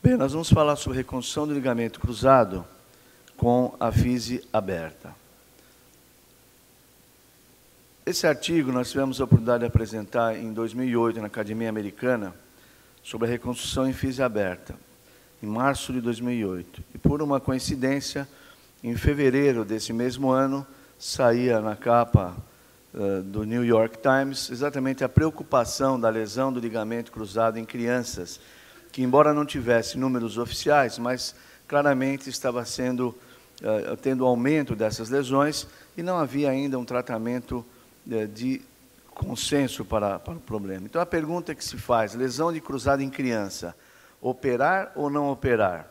Bem, nós vamos falar sobre reconstrução do ligamento cruzado com a fise aberta. Esse artigo nós tivemos a oportunidade de apresentar em 2008 na Academia Americana sobre a reconstrução em fise aberta, em março de 2008. E por uma coincidência, em fevereiro desse mesmo ano, saía na capa do New York Times exatamente a preocupação da lesão do ligamento cruzado em crianças, que embora não tivesse números oficiais, mas claramente estava tendo aumento dessas lesões e não havia ainda um tratamento de consenso para o problema. Então, a pergunta que se faz, lesão de cruzado em criança, operar ou não operar?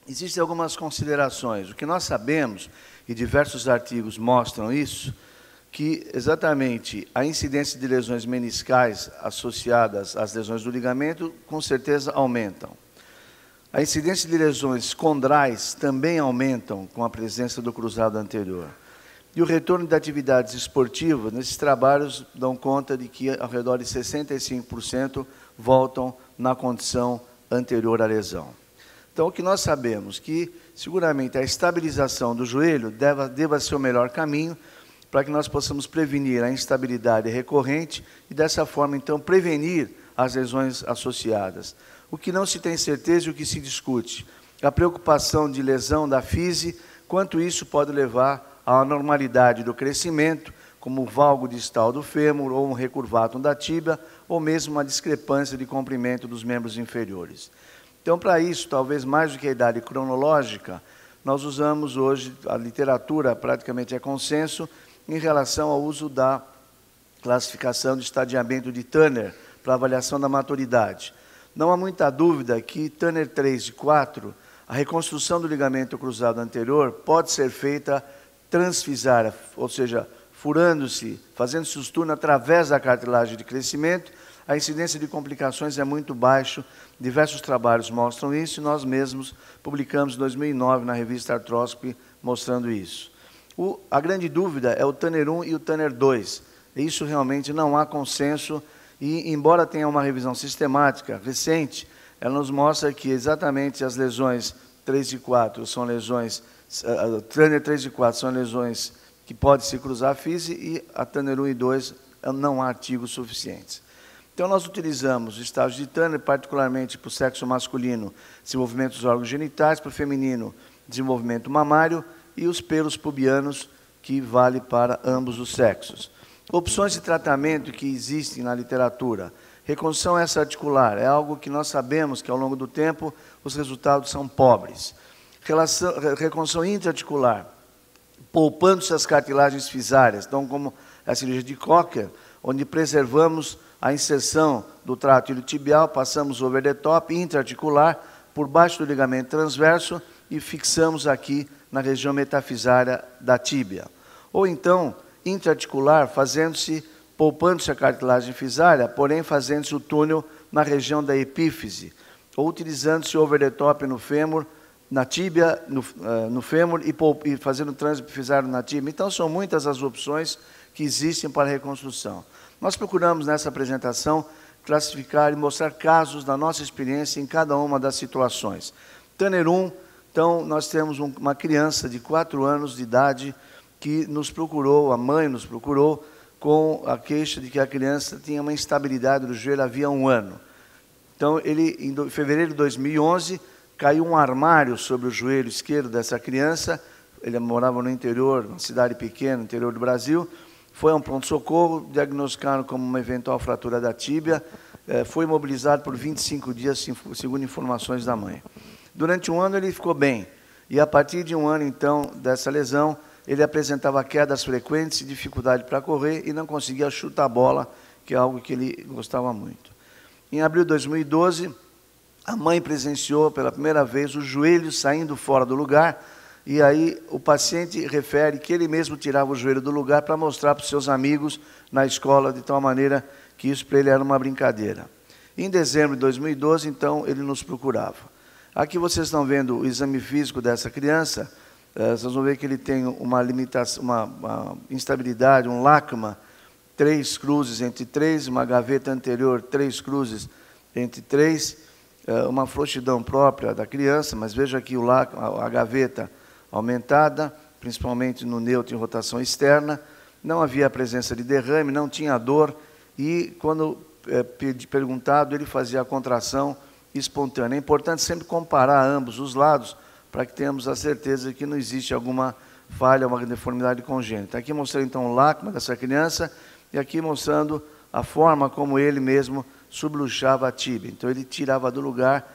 Existem algumas considerações. O que nós sabemos, e diversos artigos mostram isso, que exatamente a incidência de lesões meniscais associadas às lesões do ligamento, com certeza aumentam. A incidência de lesões condrais também aumentam com a presença do cruzado anterior. E o retorno de atividades esportivas, nesses trabalhos, dão conta de que ao redor de 65% voltam na condição anterior à lesão. Então, o que nós sabemos que, seguramente, a estabilização do joelho deva ser o melhor caminho para que nós possamos prevenir a instabilidade recorrente e, dessa forma, então, prevenir as lesões associadas. O que não se tem certeza e o que se discute, a preocupação de lesão da fise, quanto isso pode levar à anormalidade do crescimento, como o valgo distal do fêmur, ou um recurvatum da tíbia, ou mesmo uma discrepância de comprimento dos membros inferiores. Então, para isso, talvez mais do que a idade cronológica, nós usamos hoje, a literatura praticamente é consenso, em relação ao uso da classificação de estadiamento de Turner para avaliação da maturidade. Não há muita dúvida que Turner 3 e 4, a reconstrução do ligamento cruzado anterior pode ser feita transfisária, ou seja, furando-se, fazendo-se os turnos através da cartilagem de crescimento. A incidência de complicações é muito baixa, diversos trabalhos mostram isso, e nós mesmos publicamos em 2009 na revista Arthroscopy mostrando isso. A grande dúvida é o Turner 1 e o Turner 2. Isso realmente não há consenso, e embora tenha uma revisão sistemática recente, ela nos mostra que exatamente as lesões 3 e 4 são lesões, Turner 3 e 4 são lesões que podem se cruzar a fise, e a Turner 1 e 2 não há artigos suficientes. Então, nós utilizamos o estágio de Turner, particularmente para o sexo masculino, desenvolvimento dos órgãos genitais, para o feminino, desenvolvimento mamário, e os pelos pubianos, que vale para ambos os sexos. Opções de tratamento que existem na literatura. Reconstrução extra-articular é algo que nós sabemos que, ao longo do tempo, os resultados são pobres. Reconstrução intra-articular, poupando-se as cartilagens fisárias, então, como a cirurgia de Cocker, onde preservamos a inserção do trato iliotibial, passamos over the top, intra-articular, por baixo do ligamento transverso, e fixamos aqui na região metafisária da tíbia. Ou então, intra-articular, poupando-se a cartilagem fisária, porém fazendo-se o túnel na região da epífise, ou utilizando-se over the top no fêmur, na tíbia, no fêmur, e fazendo trânsito epifisário na tíbia. Então, são muitas as opções que existem para a reconstrução. Nós procuramos, nessa apresentação, classificar e mostrar casos da nossa experiência em cada uma das situações. Turner 1, então, nós temos uma criança de 4 anos de idade que nos procurou, a mãe nos procurou, com a queixa de que a criança tinha uma instabilidade do joelho havia 1 ano. Então, em fevereiro de 2011, caiu um armário sobre o joelho esquerdo dessa criança. Ele morava no interior, uma cidade pequena, no interior do Brasil. Foi a um pronto-socorro, diagnosticaram como uma eventual fratura da tíbia, foi imobilizado por 25 dias, segundo informações da mãe. Durante 1 ano ele ficou bem, e a partir de 1 ano, então, dessa lesão, ele apresentava quedas frequentes e dificuldade para correr e não conseguia chutar a bola, que é algo que ele gostava muito. Em abril de 2012, a mãe presenciou pela primeira vez o joelho saindo fora do lugar, e aí o paciente refere que ele mesmo tirava o joelho do lugar para mostrar para os seus amigos na escola, de tal maneira que isso para ele era uma brincadeira. Em dezembro de 2012, então, ele nos procurava. Aqui vocês estão vendo o exame físico dessa criança. Vocês vão ver que ele tem uma limitação, uma instabilidade, um lacma, 3 cruzes entre 3, uma gaveta anterior, 3 cruzes entre 3, uma frouxidão própria da criança, mas veja aqui a gaveta aumentada, principalmente no neutro em rotação externa, não havia a presença de derrame, não tinha dor, e quando perguntado, ele fazia a contração espontânea. É importante sempre comparar ambos os lados, para que tenhamos a certeza de que não existe alguma falha, uma deformidade congênita. Aqui mostrando então o lacma dessa criança, e aqui mostrando a forma como ele mesmo subluxava a tíbia. Então ele tirava do lugar,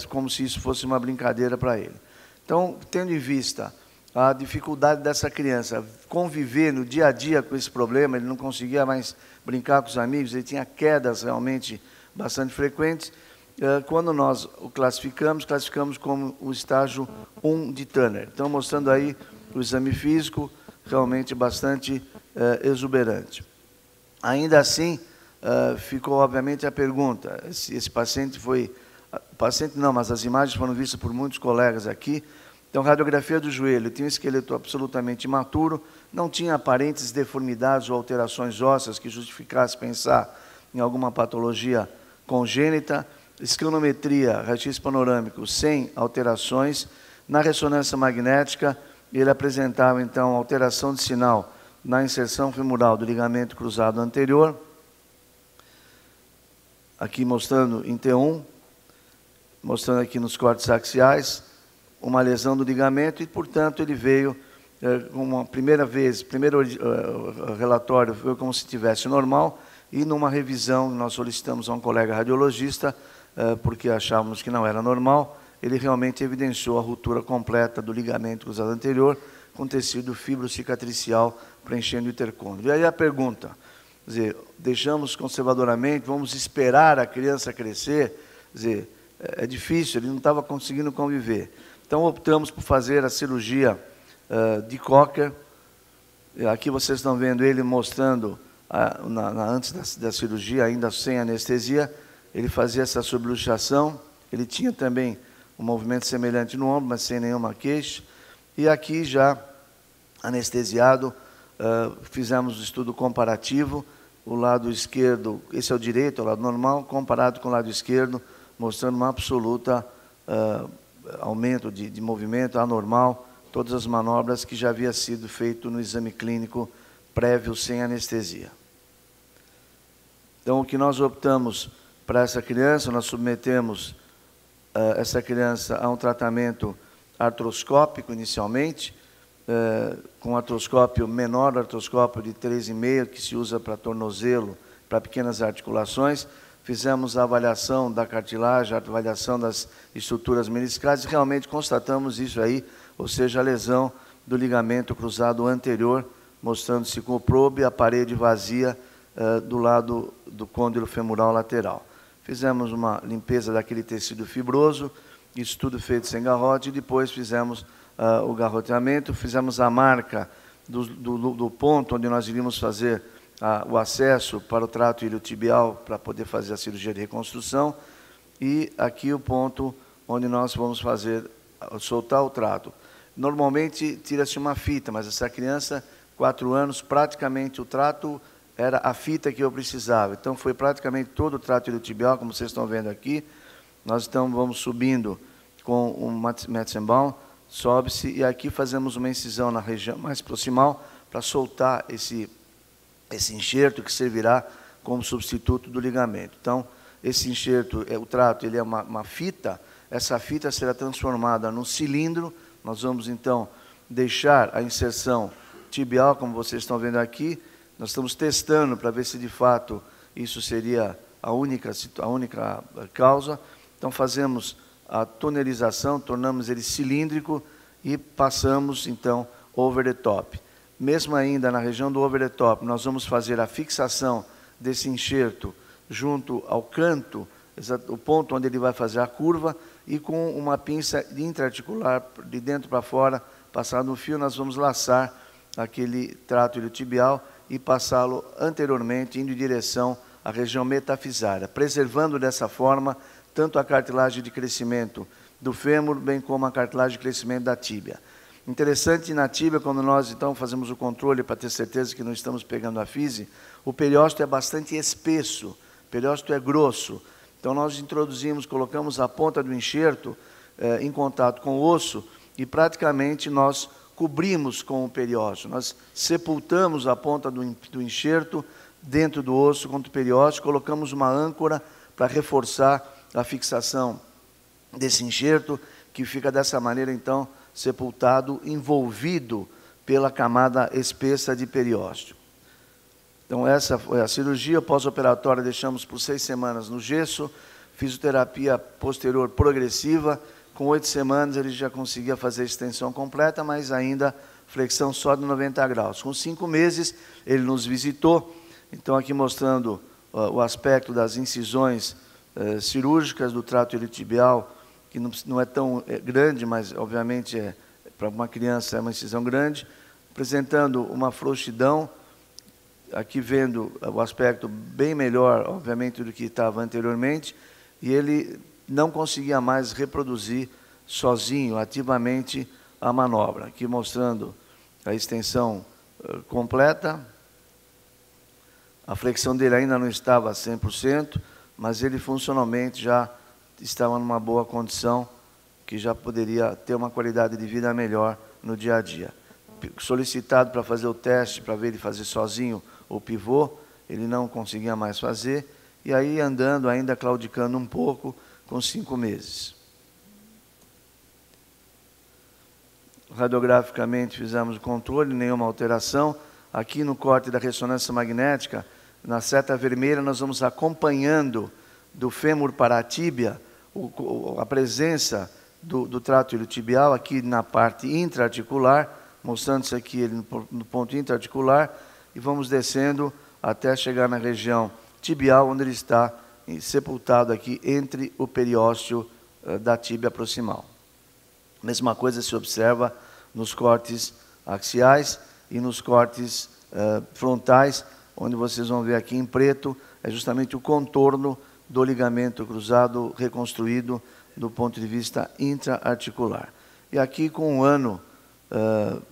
como se isso fosse uma brincadeira para ele. Então, tendo em vista a dificuldade dessa criança conviver no dia a dia com esse problema, ele não conseguia mais brincar com os amigos, ele tinha quedas realmente bastante frequentes. Quando nós o classificamos como o estágio 1 de Turner. Então, mostrando aí o exame físico realmente bastante exuberante. Ainda assim, ficou obviamente a pergunta, esse paciente foi... Paciente não, mas as imagens foram vistas por muitos colegas aqui. Então, radiografia do joelho, tinha um esqueleto absolutamente imaturo, não tinha aparentes deformidades ou alterações ósseas que justificasse pensar em alguma patologia congênita. Escanometria, raio-x panorâmico, sem alterações. Na ressonância magnética, ele apresentava, então, alteração de sinal na inserção femoral do ligamento cruzado anterior. Aqui mostrando em T1, mostrando aqui nos cortes axiais, uma lesão do ligamento e, portanto, ele veio uma primeiro relatório foi como se estivesse normal, e numa revisão nós solicitamos a um colega radiologista, porque achávamos que não era normal, ele realmente evidenciou a ruptura completa do ligamento cruzado anterior com tecido fibrocicatricial preenchendo o intercôndrio. E aí a pergunta, quer dizer, deixamos conservadoramente, vamos esperar a criança crescer, quer dizer, é difícil, ele não estava conseguindo conviver. Então, optamos por fazer a cirurgia de Cocker. Aqui vocês estão vendo ele mostrando, antes da cirurgia, ainda sem anestesia, ele fazia essa subluxação. Ele tinha também um movimento semelhante no ombro, mas sem nenhuma queixa. E aqui, já anestesiado, fizemos o estudo comparativo. O lado esquerdo, esse é o direito, o lado normal, comparado com o lado esquerdo, mostrando uma absoluta aumento de movimento anormal, todas as manobras que já havia sido feito no exame clínico prévio sem anestesia. Então, o que nós optamos para essa criança, nós submetemos essa criança a um tratamento artroscópico inicialmente, com artroscópio menor, artroscópio de 3,5, que se usa para tornozelo, para pequenas articulações. Fizemos a avaliação da cartilagem, a avaliação das estruturas meniscais e realmente constatamos isso aí, ou seja, a lesão do ligamento cruzado anterior, mostrando-se com o probe a parede vazia do lado do côndilo femoral lateral. Fizemos uma limpeza daquele tecido fibroso, isso tudo feito sem garrote, e depois fizemos o garroteamento, fizemos a marca do ponto onde nós iríamos fazer o acesso para o trato iliotibial para poder fazer a cirurgia de reconstrução, e aqui o ponto onde nós vamos soltar o trato. Normalmente tira-se uma fita, mas essa criança, 4 anos, praticamente o trato era a fita que eu precisava. Então foi praticamente todo o trato iliotibial, como vocês estão vendo aqui. Nós então vamos subindo com o Metzenbaum, sobe-se, e aqui fazemos uma incisão na região mais proximal para soltar esse enxerto que servirá como substituto do ligamento. Então, esse enxerto, o trato, ele é uma fita, essa fita será transformada num cilindro. Nós vamos, então, deixar a inserção tibial, como vocês estão vendo aqui. Nós estamos testando para ver se, de fato, isso seria a única causa. Então, fazemos a tunelização, tornamos ele cilíndrico e passamos, então, over the top. Mesmo ainda na região do over the top, nós vamos fazer a fixação desse enxerto junto ao canto, o ponto onde ele vai fazer a curva, e com uma pinça intraarticular, de dentro para fora, passar no fio, nós vamos laçar aquele trato iliotibial e passá-lo anteriormente, indo em direção à região metafisária, preservando dessa forma tanto a cartilagem de crescimento do fêmur, bem como a cartilagem de crescimento da tíbia. Interessante, na tíbia, quando nós então fazemos o controle para ter certeza que não estamos pegando a fise, o periósteo é bastante espesso, o periósteo é grosso, Então, nós introduzimos, colocamos a ponta do enxerto em contato com o osso e praticamente nós cobrimos com o periósteo. Nós sepultamos a ponta do enxerto dentro do osso contra o periósteo, colocamos uma âncora para reforçar a fixação desse enxerto, que fica dessa maneira, então, sepultado, envolvido pela camada espessa de periósteo. Então, essa foi a cirurgia pós-operatória, deixamos por 6 semanas no gesso, fisioterapia posterior progressiva, com 8 semanas ele já conseguia fazer a extensão completa, mas ainda flexão só de 90 graus. Com 5 meses, ele nos visitou, então aqui mostrando o aspecto das incisões cirúrgicas do trato iliotibial, que não é tão grande, mas obviamente para uma criança é uma incisão grande, apresentando uma frouxidão, aqui vendo o aspecto bem melhor, obviamente, do que estava anteriormente, e ele não conseguia mais reproduzir sozinho, ativamente, a manobra. Aqui mostrando a extensão completa, a flexão dele ainda não estava a 100%, mas ele funcionalmente já estava numa boa condição, que já poderia ter uma qualidade de vida melhor no dia a dia. Solicitado para fazer o teste, para ver ele fazer sozinho o pivô, ele não conseguia mais fazer, e aí andando, ainda claudicando um pouco, com 5 meses. Radiograficamente fizemos o controle, nenhuma alteração. Aqui no corte da ressonância magnética, na seta vermelha, nós vamos acompanhando do fêmur para a tíbia a presença do trato iliotibial, aqui na parte intraarticular, mostrando isso aqui ele no ponto intraarticular, e vamos descendo até chegar na região tibial, onde ele está sepultado aqui entre o periósteo da tíbia proximal. Mesma coisa se observa nos cortes axiais e nos cortes frontais, onde vocês vão ver aqui em preto, é justamente o contorno do ligamento cruzado reconstruído do ponto de vista intraarticular. E aqui, com 1 ano,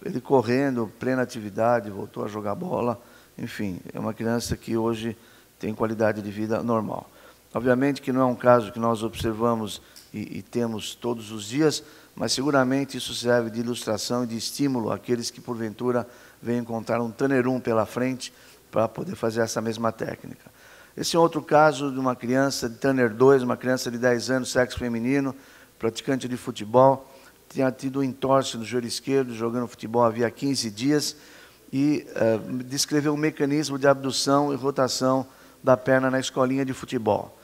ele correndo, plena atividade, voltou a jogar bola, enfim, é uma criança que hoje tem qualidade de vida normal. Obviamente que não é um caso que nós observamos e temos todos os dias, mas seguramente isso serve de ilustração e de estímulo àqueles que, porventura, venham encontrar um Tanner 1 pela frente para poder fazer essa mesma técnica. Esse é outro caso de uma criança de Tanner 2, uma criança de 10 anos, sexo feminino, praticante de futebol, tinha tido um entorse no joelho esquerdo, jogando futebol havia 15 dias, e descreveu um mecanismo de abdução e rotação da perna na escolinha de futebol.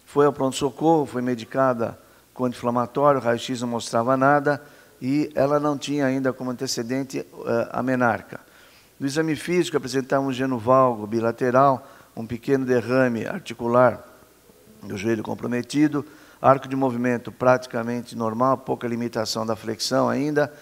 Foi ao pronto-socorro, foi medicada com anti-inflamatório, o raio-x não mostrava nada, e ela não tinha ainda como antecedente a menarca. No exame físico, apresentava um genovalgo bilateral, um pequeno derrame articular do joelho comprometido, arco de movimento praticamente normal, pouca limitação da flexão ainda,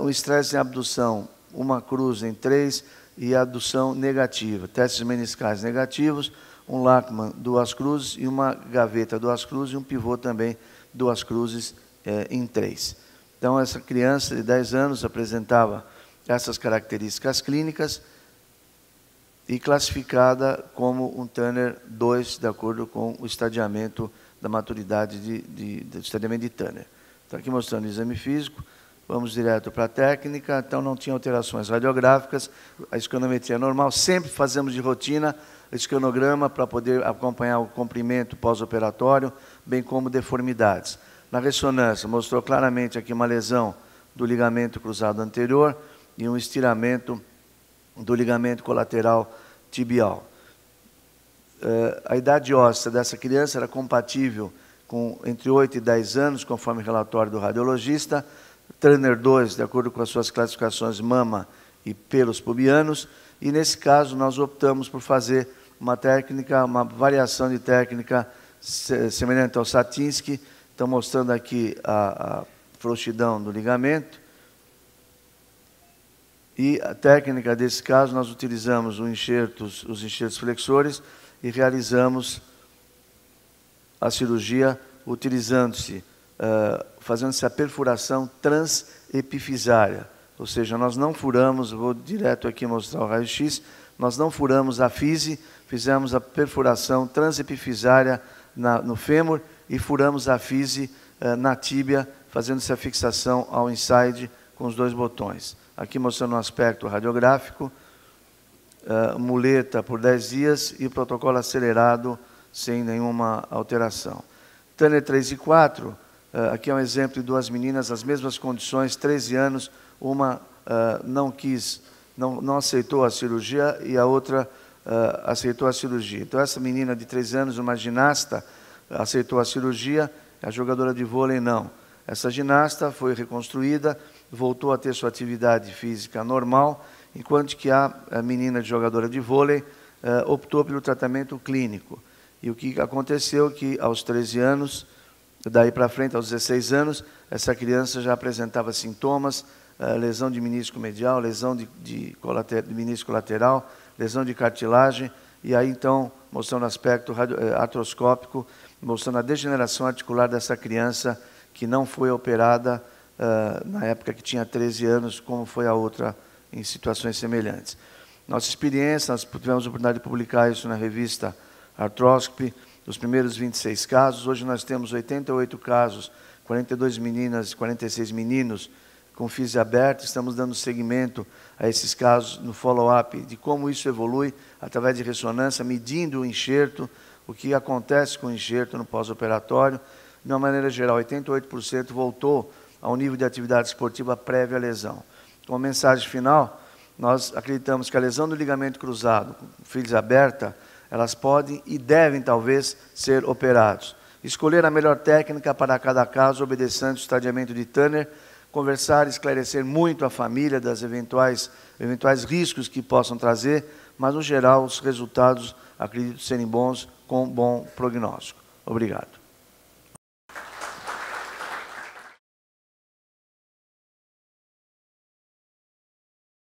um estresse em abdução, uma cruz em 3 e adução negativa, testes meniscais negativos, um Lachman 2 cruzes e uma gaveta 2 cruzes e um pivô também 2 cruzes em 3. Então, essa criança de 10 anos apresentava essas características clínicas e classificada como um Tanner 2, de acordo com o estadiamento da maturidade do estadiamento de Tanner. Então, aqui mostrando o exame físico, vamos direto para a técnica, então não tinha alterações radiográficas, a escanometria normal, sempre fazemos de rotina escanograma para poder acompanhar o comprimento pós-operatório, bem como deformidades. Na ressonância, mostrou claramente aqui uma lesão do ligamento cruzado anterior e um estiramento do ligamento colateral tibial. A idade óssea dessa criança era compatível com entre 8 e 10 anos, conforme o relatório do radiologista, Tanner 2, de acordo com as suas classificações mama e pelos pubianos, e nesse caso nós optamos por fazer uma técnica, uma variação de técnica semelhante ao Satinsky. Estão mostrando aqui a frouxidão do ligamento. E a técnica desse caso, nós utilizamos os enxertos flexores e realizamos a cirurgia utilizando-se, fazendo-se a perfuração transepifisária. Ou seja, nós não furamos, vou direto aqui mostrar o raio-x, nós não furamos a fise, fizemos a perfuração transepifisária no fêmur e furamos a fise na tíbia, fazendo essa fixação ao inside com os 2 botões. Aqui mostrando um aspecto radiográfico, muleta por 10 dias e protocolo acelerado sem nenhuma alteração. Turner 3 e 4, aqui é um exemplo de 2 meninas, as mesmas condições, 13 anos, uma não aceitou a cirurgia e a outra aceitou a cirurgia. Então, essa menina de 13 anos, uma ginasta, aceitou a cirurgia, a jogadora de vôlei não. Essa ginasta foi reconstruída, voltou a ter sua atividade física normal, enquanto que a menina de jogadora de vôlei optou pelo tratamento clínico. E o que aconteceu é que, aos 13 anos, daí para frente, aos 16 anos, essa criança já apresentava sintomas, lesão de menisco medial, lesão de menisco lateral, lesão de cartilagem, e aí, então, mostrando o aspecto artroscópico, mostrando a degeneração articular dessa criança que não foi operada na época que tinha 13 anos, como foi a outra em situações semelhantes. Nossa experiência, nós tivemos a oportunidade de publicar isso na revista Arthroscopy, dos primeiros 26 casos. Hoje nós temos 88 casos, 42 meninas e 46 meninos com fise aberta. Estamos dando seguimento a esses casos no follow-up de como isso evolui através de ressonância, medindo o enxerto, o que acontece com o enxerto no pós-operatório. De uma maneira geral, 88% voltou ao nível de atividade esportiva prévia à lesão. Como mensagem final, nós acreditamos que a lesão do ligamento cruzado, com fise aberta, elas podem e devem, talvez, ser operados. Escolher a melhor técnica para cada caso, obedecendo o estadiamento de Turner, conversar e esclarecer muito a família das eventuais riscos que possam trazer, mas, no geral, os resultados, acredito, serem bons, com bom prognóstico. Obrigado.